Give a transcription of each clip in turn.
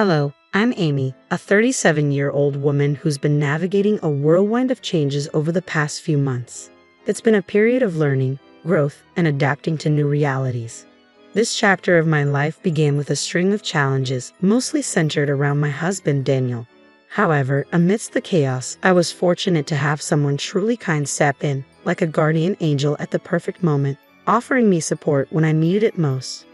Hello, I'm Amy, a 37-year-old woman who's been navigating a whirlwind of changes over the past few months. It's been a period of learning, growth, and adapting to new realities. This chapter of my life began with a string of challenges, mostly centered around my husband, Daniel. However, amidst the chaos, I was fortunate to have someone truly kind step in, like a guardian angel at the perfect moment, offering me support when I needed it most.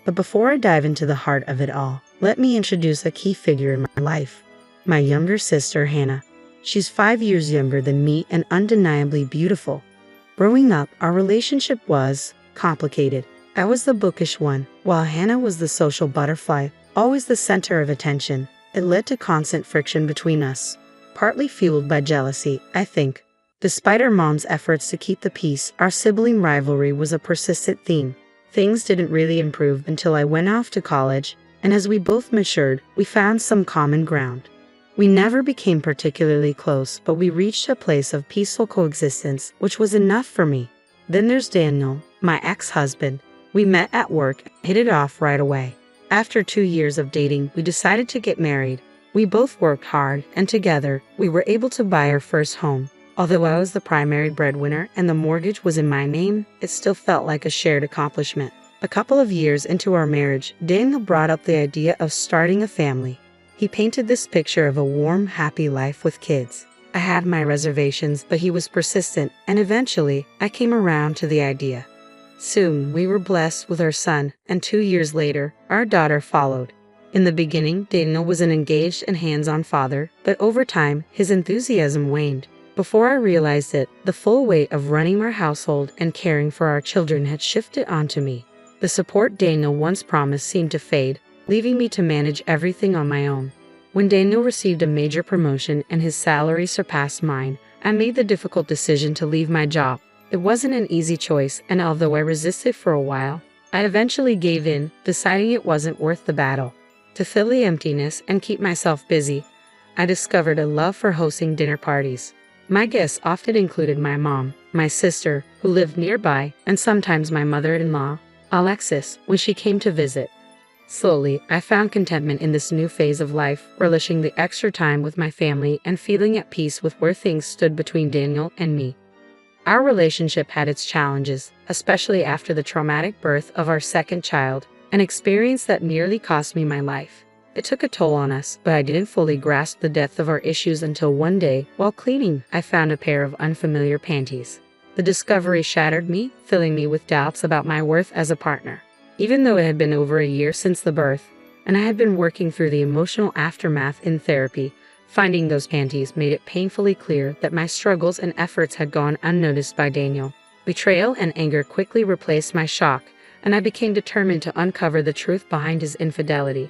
But before I dive into the heart of it all, let me introduce a key figure in my life, my younger sister, Hannah. She's 5 years younger than me and undeniably beautiful. Growing up, our relationship was complicated. I was the bookish one, while Hannah was the social butterfly, always the center of attention. It led to constant friction between us, partly fueled by jealousy, I think. Despite our mom's efforts to keep the peace, our sibling rivalry was a persistent theme. Things didn't really improve until I went off to college, and as we both matured, we found some common ground. We never became particularly close, but we reached a place of peaceful coexistence, which was enough for me. Then there's Daniel, my ex-husband. We met at work and hit it off right away. After 2 years of dating, we decided to get married. We both worked hard, and together, we were able to buy our first home. Although I was the primary breadwinner and the mortgage was in my name, it still felt like a shared accomplishment. A couple of years into our marriage, Daniel brought up the idea of starting a family. He painted this picture of a warm, happy life with kids. I had my reservations, but he was persistent, and eventually, I came around to the idea. Soon, we were blessed with our son, and 2 years later, our daughter followed. In the beginning, Daniel was an engaged and hands-on father, but over time, his enthusiasm waned. Before I realized it, the full weight of running our household and caring for our children had shifted onto me. The support Daniel once promised seemed to fade, leaving me to manage everything on my own. When Daniel received a major promotion and his salary surpassed mine, I made the difficult decision to leave my job. It wasn't an easy choice, and although I resisted for a while, I eventually gave in, deciding it wasn't worth the battle. To fill the emptiness and keep myself busy, I discovered a love for hosting dinner parties. My guests often included my mom, my sister, who lived nearby, and sometimes my mother-in-law, Alexis, when she came to visit. Slowly, I found contentment in this new phase of life, relishing the extra time with my family and feeling at peace with where things stood between Daniel and me. Our relationship had its challenges, especially after the traumatic birth of our second child, an experience that nearly cost me my life. It took a toll on us, but I didn't fully grasp the depth of our issues until one day, while cleaning, I found a pair of unfamiliar panties. The discovery shattered me, filling me with doubts about my worth as a partner. Even though it had been over a year since the birth, and I had been working through the emotional aftermath in therapy, finding those panties made it painfully clear that my struggles and efforts had gone unnoticed by Daniel. Betrayal and anger quickly replaced my shock, and I became determined to uncover the truth behind his infidelity.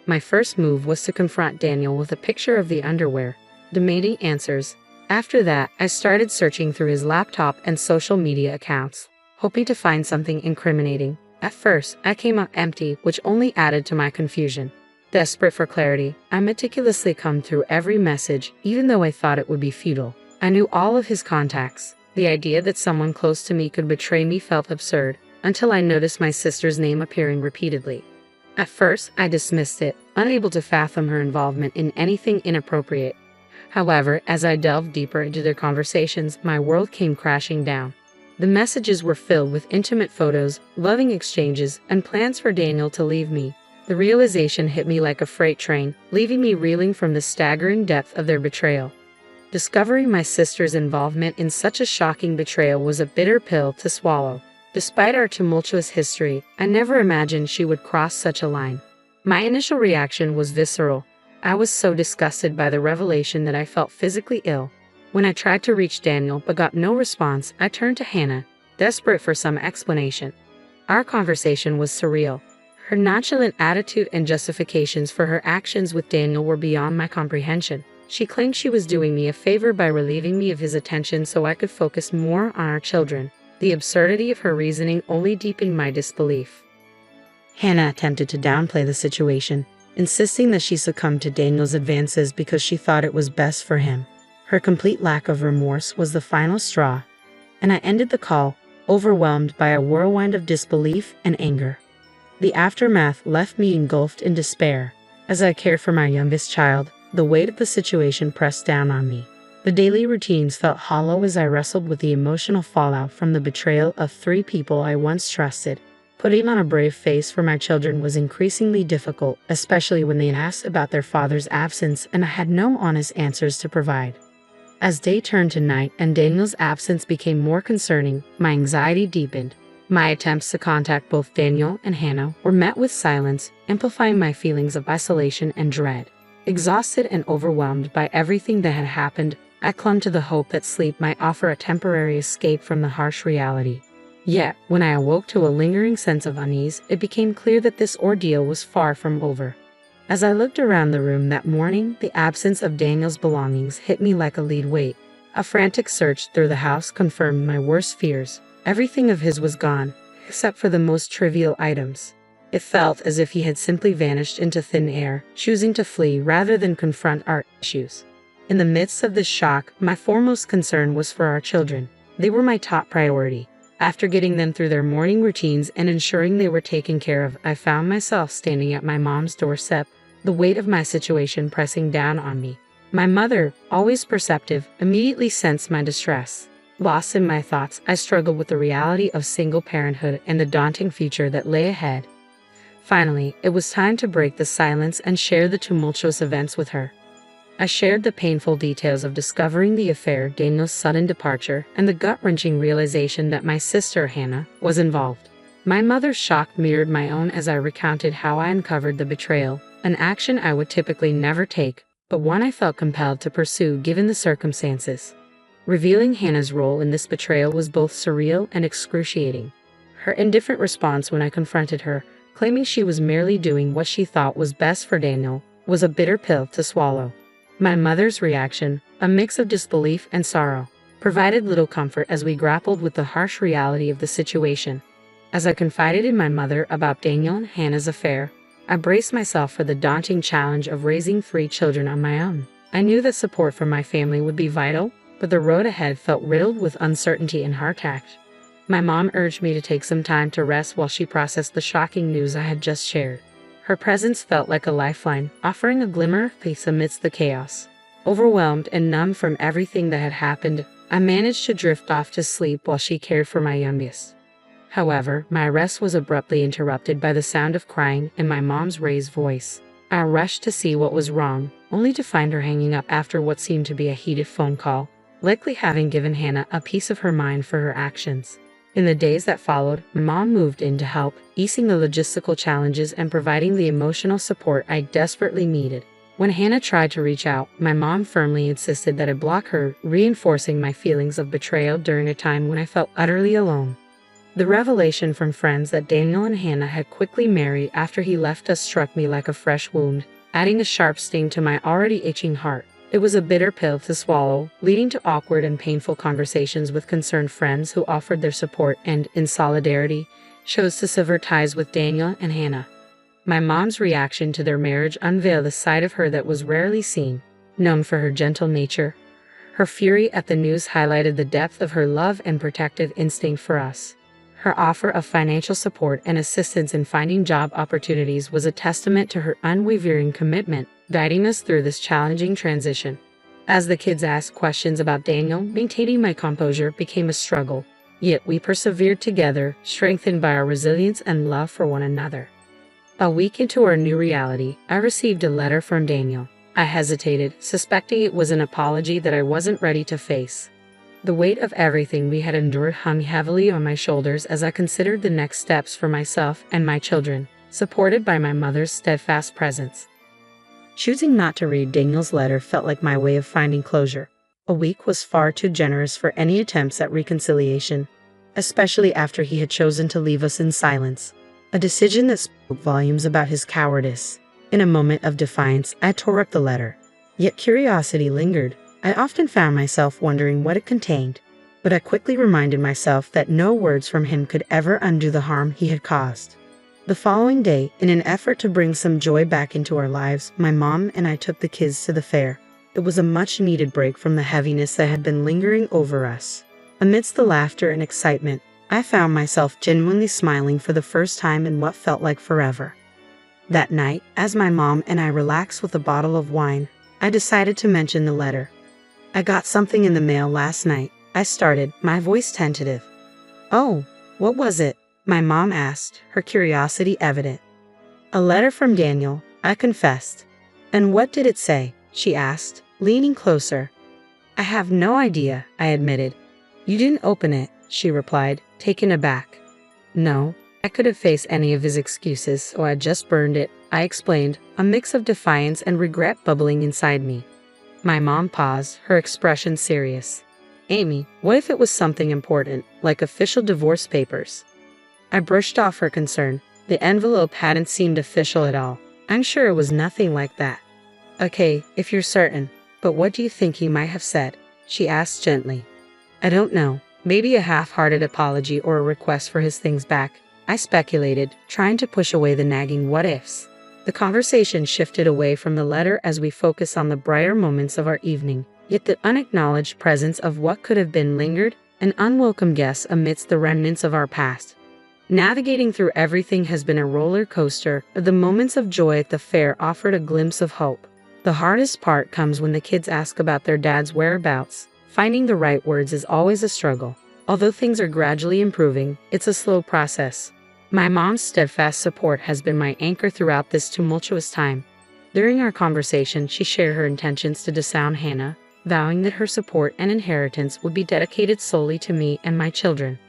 My first move was to confront Daniel with a picture of the underwear, demanding answers. After that, I started searching through his laptop and social media accounts, hoping to find something incriminating. At first, I came up empty, which only added to my confusion. Desperate for clarity, I meticulously combed through every message, even though I thought it would be futile. I knew all of his contacts. The idea that someone close to me could betray me felt absurd, until I noticed my sister's name appearing repeatedly. At first, I dismissed it, unable to fathom her involvement in anything inappropriate. However, as I delved deeper into their conversations, my world came crashing down. The messages were filled with intimate photos, loving exchanges, and plans for Daniel to leave me. The realization hit me like a freight train, leaving me reeling from the staggering depth of their betrayal. Discovering my sister's involvement in such a shocking betrayal was a bitter pill to swallow. Despite our tumultuous history, I never imagined she would cross such a line. My initial reaction was visceral. I was so disgusted by the revelation that I felt physically ill. When I tried to reach Daniel but got no response, I turned to Hannah, desperate for some explanation. Our conversation was surreal. Her nonchalant attitude and justifications for her actions with Daniel were beyond my comprehension. She claimed she was doing me a favor by relieving me of his attention so I could focus more on our children. The absurdity of her reasoning only deepened my disbelief. Hannah attempted to downplay the situation, insisting that she succumbed to Daniel's advances because she thought it was best for him. Her complete lack of remorse was the final straw, and I ended the call, overwhelmed by a whirlwind of disbelief and anger. The aftermath left me engulfed in despair. As I cared for my youngest child, the weight of the situation pressed down on me. The daily routines felt hollow as I wrestled with the emotional fallout from the betrayal of 3 people I once trusted. Putting on a brave face for my children was increasingly difficult, especially when they asked about their father's absence and I had no honest answers to provide. As day turned to night and Daniel's absence became more concerning, my anxiety deepened. My attempts to contact both Daniel and Hannah were met with silence, amplifying my feelings of isolation and dread. Exhausted and overwhelmed by everything that had happened, I clung to the hope that sleep might offer a temporary escape from the harsh reality. Yet, when I awoke to a lingering sense of unease, it became clear that this ordeal was far from over. As I looked around the room that morning, the absence of Daniel's belongings hit me like a lead weight. A frantic search through the house confirmed my worst fears. Everything of his was gone, except for the most trivial items. It felt as if he had simply vanished into thin air, choosing to flee rather than confront our issues. In the midst of this shock, my foremost concern was for our children. They were my top priority. After getting them through their morning routines and ensuring they were taken care of, I found myself standing at my mom's doorstep, the weight of my situation pressing down on me. My mother, always perceptive, immediately sensed my distress. Lost in my thoughts, I struggled with the reality of single parenthood and the daunting future that lay ahead. Finally, it was time to break the silence and share the tumultuous events with her. I shared the painful details of discovering the affair, Daniel's sudden departure, and the gut-wrenching realization that my sister, Hannah, was involved. My mother's shock mirrored my own as I recounted how I uncovered the betrayal, an action I would typically never take, but one I felt compelled to pursue given the circumstances. Revealing Hannah's role in this betrayal was both surreal and excruciating. Her indifferent response when I confronted her, claiming she was merely doing what she thought was best for Daniel, was a bitter pill to swallow. My mother's reaction, a mix of disbelief and sorrow, provided little comfort as we grappled with the harsh reality of the situation. As I confided in my mother about Daniel and Hannah's affair, I braced myself for the daunting challenge of raising 3 children on my own. I knew that support from my family would be vital, but the road ahead felt riddled with uncertainty and heart-ache. My mom urged me to take some time to rest while she processed the shocking news I had just shared. Her presence felt like a lifeline, offering a glimmer of peace amidst the chaos. Overwhelmed and numb from everything that had happened, I managed to drift off to sleep while she cared for my youngest. However, my rest was abruptly interrupted by the sound of crying and my mom's raised voice. I rushed to see what was wrong, only to find her hanging up after what seemed to be a heated phone call, likely having given Hannah a piece of her mind for her actions. In the days that followed, my mom moved in to help, easing the logistical challenges and providing the emotional support I desperately needed. When Hannah tried to reach out, my mom firmly insisted that I block her, reinforcing my feelings of betrayal during a time when I felt utterly alone. The revelation from friends that Daniel and Hannah had quickly married after he left us struck me like a fresh wound, adding a sharp sting to my already itching heart. It was a bitter pill to swallow, leading to awkward and painful conversations with concerned friends who offered their support and, in solidarity, chose to sever ties with Daniel and Hannah. My mom's reaction to their marriage unveiled a side of her that was rarely seen. Known for her gentle nature, her fury at the news highlighted the depth of her love and protective instinct for us. Her offer of financial support and assistance in finding job opportunities was a testament to her unwavering commitment, guiding us through this challenging transition. As the kids asked questions about Daniel, maintaining my composure became a struggle. Yet we persevered together, strengthened by our resilience and love for one another. A week into our new reality, I received a letter from Daniel. I hesitated, suspecting it was an apology that I wasn't ready to face. The weight of everything we had endured hung heavily on my shoulders as I considered the next steps for myself and my children, supported by my mother's steadfast presence. Choosing not to read Daniel's letter felt like my way of finding closure. A week was far too generous for any attempts at reconciliation, especially after he had chosen to leave us in silence. A decision that spoke volumes about his cowardice. In a moment of defiance, I tore up the letter. Yet curiosity lingered. I often found myself wondering what it contained, but I quickly reminded myself that no words from him could ever undo the harm he had caused. The following day, in an effort to bring some joy back into our lives, my mom and I took the kids to the fair. It was a much-needed break from the heaviness that had been lingering over us. Amidst the laughter and excitement, I found myself genuinely smiling for the first time in what felt like forever. That night, as my mom and I relaxed with a bottle of wine, I decided to mention the letter. "I got something in the mail last night," I started, my voice tentative. "Oh, what was it?" my mom asked, her curiosity evident. "A letter from Daniel," I confessed. "And what did it say?" she asked, leaning closer. "I have no idea," I admitted. "You didn't open it," she replied, taken aback. "No, I couldn't face any of his excuses, so I just burned it," I explained, a mix of defiance and regret bubbling inside me. My mom paused, her expression serious. "Amy, what if it was something important, like official divorce papers?" I brushed off her concern. The envelope hadn't seemed official at all. "I'm sure it was nothing like that." "Okay, if you're certain. But what do you think he might have said?" she asked gently. "I don't know. Maybe a half-hearted apology or a request for his things back," I speculated, trying to push away the nagging what-ifs. The conversation shifted away from the letter as we focused on the brighter moments of our evening, yet the unacknowledged presence of what could have been lingered, an unwelcome guest amidst the remnants of our past. Navigating through everything has been a roller coaster, but the moments of joy at the fair offered a glimpse of hope. The hardest part comes when the kids ask about their dad's whereabouts. Finding the right words is always a struggle. Although things are gradually improving, it's a slow process. My mom's steadfast support has been my anchor throughout this tumultuous time. During our conversation, she shared her intentions to disown Hannah, vowing that her support and inheritance would be dedicated solely to me and my children.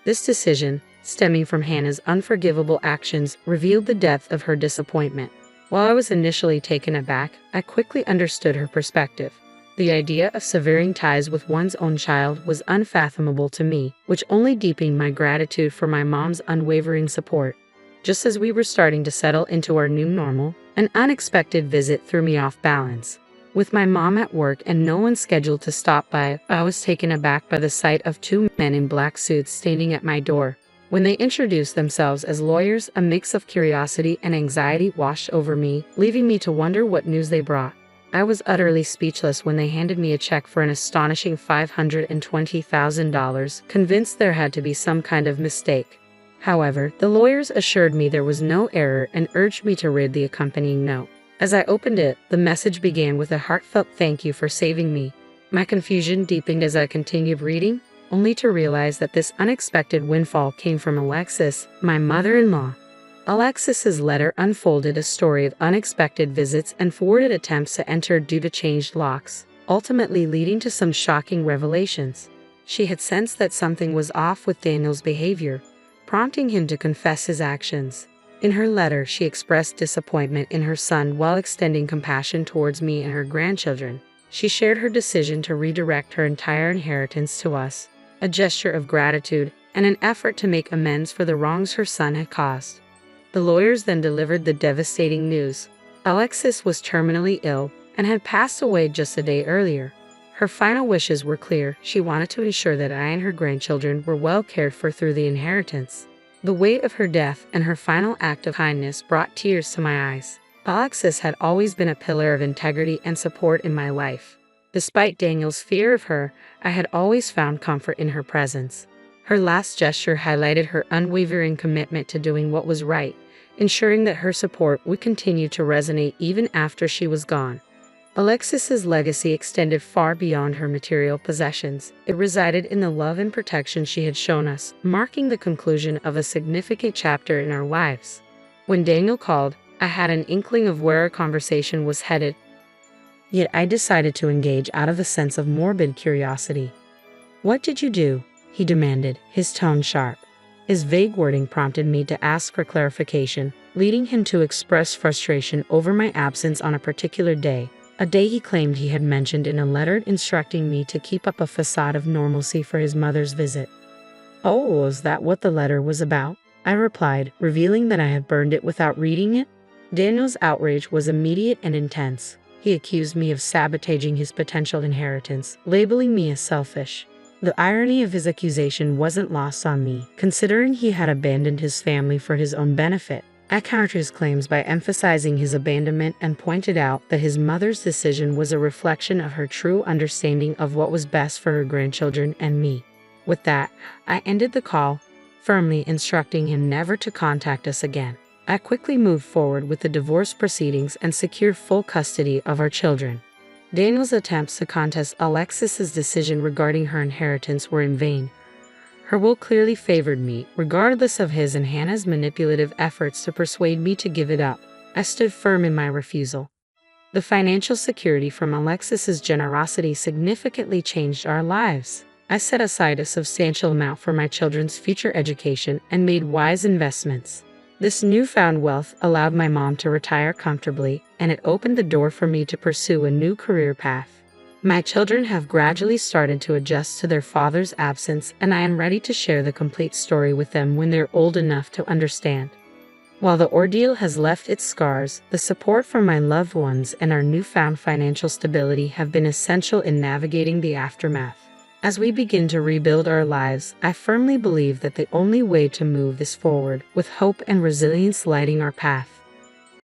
This decision, stemming from Hannah's unforgivable actions, revealed the depth of her disappointment. While I was initially taken aback, I quickly understood her perspective. The idea of severing ties with one's own child was unfathomable to me, which only deepened my gratitude for my mom's unwavering support. Just as we were starting to settle into our new normal, an unexpected visit threw me off balance. With my mom at work and no one scheduled to stop by, I was taken aback by the sight of two men in black suits standing at my door. When they introduced themselves as lawyers, a mix of curiosity and anxiety washed over me, leaving me to wonder what news they brought. I was utterly speechless when they handed me a check for an astonishing $520,000, convinced there had to be some kind of mistake. However, the lawyers assured me there was no error and urged me to read the accompanying note. As I opened it, the message began with a heartfelt "Thank you for saving me." My confusion deepened as I continued reading, only to realize that this unexpected windfall came from Alexis, my mother-in-law. Alexis's letter unfolded a story of unexpected visits and thwarted attempts to enter due to changed locks, ultimately leading to some shocking revelations. She had sensed that something was off with Daniel's behavior, prompting him to confess his actions. In her letter, she expressed disappointment in her son while extending compassion towards me and her grandchildren. She shared her decision to redirect her entire inheritance to us, a gesture of gratitude and an effort to make amends for the wrongs her son had caused. The lawyers then delivered the devastating news. Alexis was terminally ill and had passed away just a day earlier. Her final wishes were clear. She wanted to ensure that I and her grandchildren were well cared for through the inheritance. The weight of her death and her final act of kindness brought tears to my eyes. Alexis had always been a pillar of integrity and support in my life. Despite Daniel's fear of her, I had always found comfort in her presence. Her last gesture highlighted her unwavering commitment to doing what was right, ensuring that her support would continue to resonate even after she was gone. Alexis's legacy extended far beyond her material possessions. It resided in the love and protection she had shown us, marking the conclusion of a significant chapter in our lives. When Daniel called, I had an inkling of where our conversation was headed, yet I decided to engage out of a sense of morbid curiosity. "What did you do?" he demanded, his tone sharp. His vague wording prompted me to ask for clarification, leading him to express frustration over my absence on a particular day, a day he claimed he had mentioned in a letter instructing me to keep up a facade of normalcy for his mother's visit. "Oh, was that what the letter was about?" I replied, revealing that I had burned it without reading it. Daniel's outrage was immediate and intense. He accused me of sabotaging his potential inheritance, labeling me as selfish. The irony of his accusation wasn't lost on me, considering he had abandoned his family for his own benefit. I countered his claims by emphasizing his abandonment and pointed out that his mother's decision was a reflection of her true understanding of what was best for her grandchildren and me. With that, I ended the call, firmly instructing him never to contact us again. I quickly moved forward with the divorce proceedings and secured full custody of our children. Daniel's attempts to contest Alexis's decision regarding her inheritance were in vain. Her will clearly favored me, regardless of his and Hannah's manipulative efforts to persuade me to give it up. I stood firm in my refusal. The financial security from Alexis's generosity significantly changed our lives. I set aside a substantial amount for my children's future education and made wise investments. This newfound wealth allowed my mom to retire comfortably, and it opened the door for me to pursue a new career path. My children have gradually started to adjust to their father's absence, and I am ready to share the complete story with them when they're old enough to understand. While the ordeal has left its scars, the support from my loved ones and our newfound financial stability have been essential in navigating the aftermath. As we begin to rebuild our lives, I firmly believe that the only way to move is forward, with hope and resilience lighting our path.